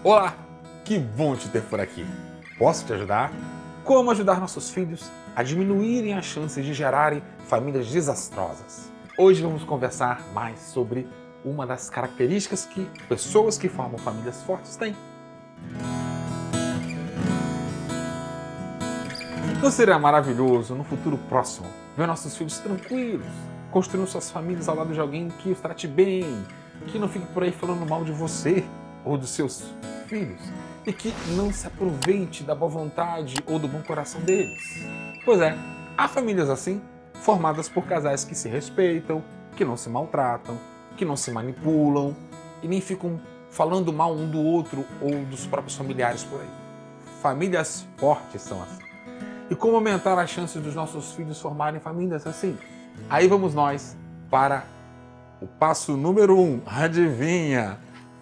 Olá, que bom te ter por aqui. Posso te ajudar? Como ajudar nossos filhos a diminuírem as chances de gerarem famílias desastrosas? Hoje vamos conversar mais sobre uma das características que pessoas que formam famílias fortes têm. Não seria maravilhoso, no futuro próximo, ver nossos filhos tranquilos, construindo suas famílias ao lado de alguém que os trate bem, que não fique por aí falando mal de você ou dos seus filhos e que não se aproveite da boa vontade ou do bom coração deles? Pois é, há famílias assim, formadas por casais que se respeitam, que não se maltratam, que não se manipulam e nem ficam falando mal um do outro ou dos próprios familiares por aí. Famílias fortes são assim. E como aumentar as chances dos nossos filhos formarem famílias assim? Aí vamos nós para o passo número 1. Adivinha?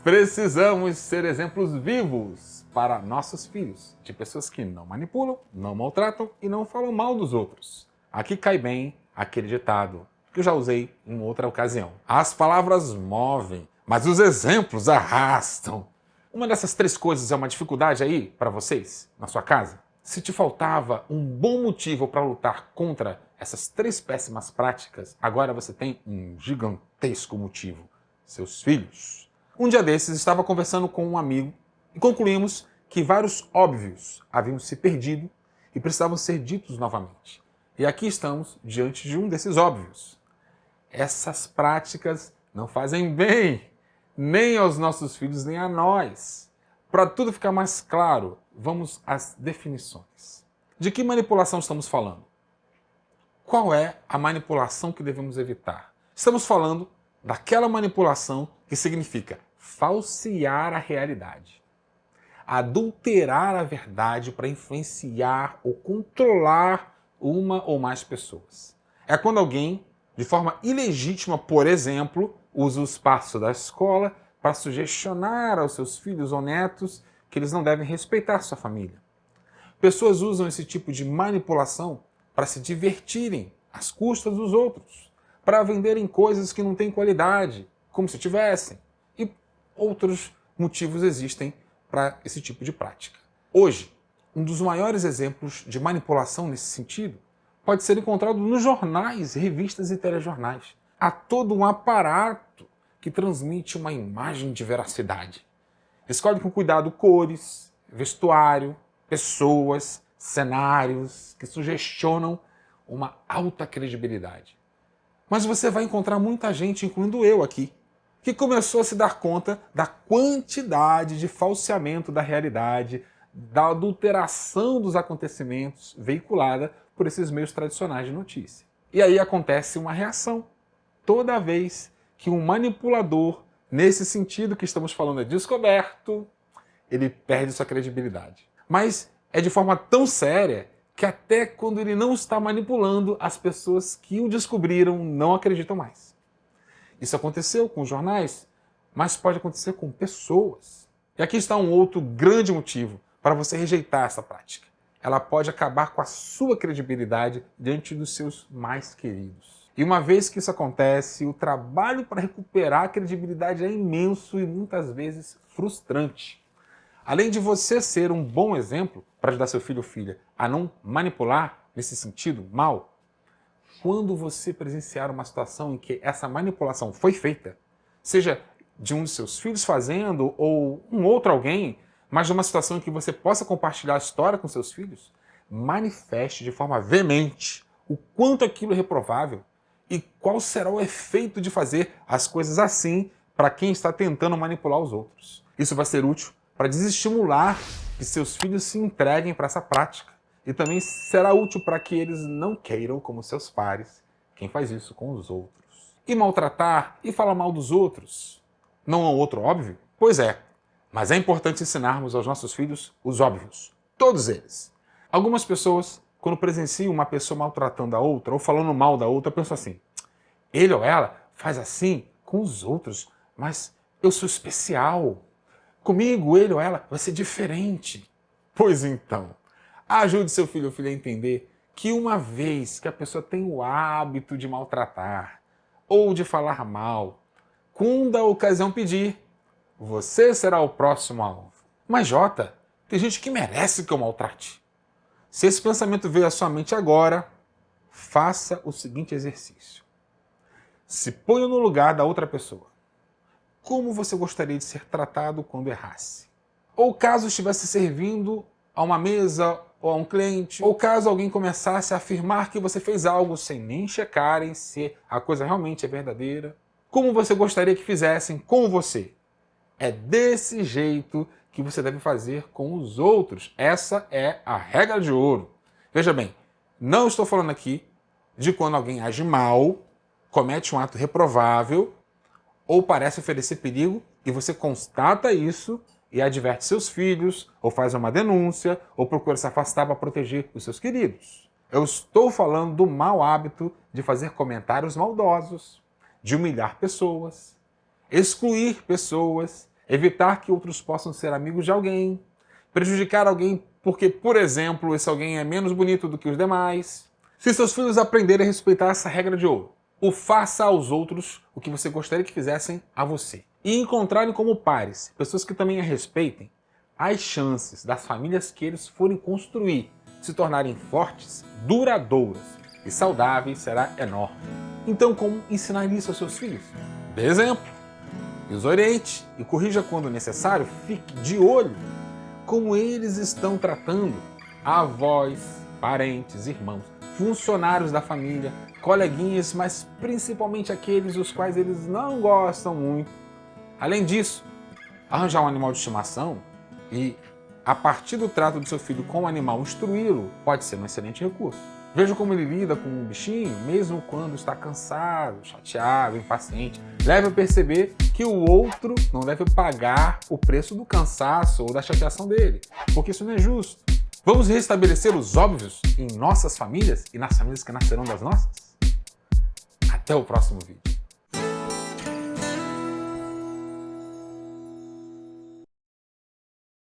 Precisamos ser exemplos vivos para nossos filhos, de pessoas que não manipulam, não maltratam e não falam mal dos outros. Aqui cai bem aquele ditado que eu já usei em outra ocasião. As palavras movem, mas os exemplos arrastam. Uma dessas três coisas é uma dificuldade aí para vocês, na sua casa? Se te faltava um bom motivo para lutar contra essas três péssimas práticas, agora você tem um gigantesco motivo: seus filhos. Um dia desses, estava conversando com um amigo e concluímos que vários óbvios haviam se perdido e precisavam ser ditos novamente. E aqui estamos diante de um desses óbvios. Essas práticas não fazem bem, nem aos nossos filhos, nem a nós. Para tudo ficar mais claro, vamos às definições. De que manipulação estamos falando? Qual é a manipulação que devemos evitar? Estamos falando daquela manipulação que significa falsear a realidade, adulterar a verdade para influenciar ou controlar uma ou mais pessoas. É quando alguém, de forma ilegítima, por exemplo, usa o espaço da escola para sugestionar aos seus filhos ou netos que eles não devem respeitar sua família. Pessoas usam esse tipo de manipulação para se divertirem às custas dos outros, para venderem coisas que não têm qualidade, como se tivessem. E outros motivos existem para esse tipo de prática. Hoje, um dos maiores exemplos de manipulação nesse sentido pode ser encontrado nos jornais, revistas e telejornais. Há todo um aparato que transmite uma imagem de veracidade. Escolhe com cuidado cores, vestuário, pessoas, cenários que sugestionam uma alta credibilidade. Mas você vai encontrar muita gente, incluindo eu aqui, que começou a se dar conta da quantidade de falseamento da realidade, da adulteração dos acontecimentos veiculada por esses meios tradicionais de notícia. E aí acontece uma reação. Toda vez que um manipulador, nesse sentido que estamos falando, é descoberto, ele perde sua credibilidade. Mas é de forma tão séria que até quando ele não está manipulando, as pessoas que o descobriram não acreditam mais. Isso aconteceu com os jornais, mas pode acontecer com pessoas. E aqui está um outro grande motivo para você rejeitar essa prática. Ela pode acabar com a sua credibilidade diante dos seus mais queridos. E uma vez que isso acontece, o trabalho para recuperar a credibilidade é imenso e muitas vezes frustrante. Além de você ser um bom exemplo para ajudar seu filho ou filha a não manipular nesse sentido mal, quando você presenciar uma situação em que essa manipulação foi feita, seja de um de seus filhos fazendo ou um outro alguém, mas de uma situação em que você possa compartilhar a história com seus filhos, manifeste de forma veemente o quanto aquilo é reprovável e qual será o efeito de fazer as coisas assim para quem está tentando manipular os outros. Isso vai ser útil para desestimular que seus filhos se entreguem para essa prática. E também será útil para que eles não queiram, como seus pares, quem faz isso com os outros. E maltratar e falar mal dos outros não é um outro óbvio? Pois é, mas é importante ensinarmos aos nossos filhos os óbvios, todos eles. Algumas pessoas, quando presenciam uma pessoa maltratando a outra ou falando mal da outra, pensam assim: ele ou ela faz assim com os outros, mas eu sou especial. Comigo, ele ou ela vai ser diferente. Pois então, ajude seu filho ou filha a entender que uma vez que a pessoa tem o hábito de maltratar ou de falar mal, quando a ocasião pedir, você será o próximo alvo. Mas Jota, tem gente que merece que eu maltrate. Se esse pensamento veio à sua mente agora, faça o seguinte exercício. Se ponha no lugar da outra pessoa. Como você gostaria de ser tratado quando errasse? Ou caso estivesse servindo a uma mesa ou a um cliente, ou caso alguém começasse a afirmar que você fez algo sem nem checarem se a coisa realmente é verdadeira. Como você gostaria que fizessem com você? É desse jeito que você deve fazer com os outros. Essa é a regra de ouro. Veja bem, não estou falando aqui de quando alguém age mal, comete um ato reprovável ou parece oferecer perigo e você constata isso e adverte seus filhos, ou faz uma denúncia, ou procura se afastar para proteger os seus queridos. Eu estou falando do mau hábito de fazer comentários maldosos, de humilhar pessoas, excluir pessoas, evitar que outros possam ser amigos de alguém, prejudicar alguém porque, por exemplo, esse alguém é menos bonito do que os demais. Se seus filhos aprenderem a respeitar essa regra de ouro, o faça aos outros o que você gostaria que fizessem a você. E encontrarem como pares pessoas que também a respeitem, as chances das famílias que eles forem construir se tornarem fortes, duradouras e saudáveis será enorme. Então, como ensinar isso aos seus filhos? Dê exemplo, os oriente e corrija quando necessário, fique de olho como eles estão tratando avós, parentes, irmãos, funcionários da família, coleguinhas, mas principalmente aqueles os quais eles não gostam muito. Além disso, arranjar um animal de estimação e, a partir do trato do seu filho com o animal, instruí-lo pode ser um excelente recurso. Veja como ele lida com um bichinho, mesmo quando está cansado, chateado, impaciente. Leve a perceber que o outro não deve pagar o preço do cansaço ou da chateação dele, porque isso não é justo. Vamos restabelecer os óbvios em nossas famílias e nas famílias que nascerão das nossas? Até o próximo vídeo.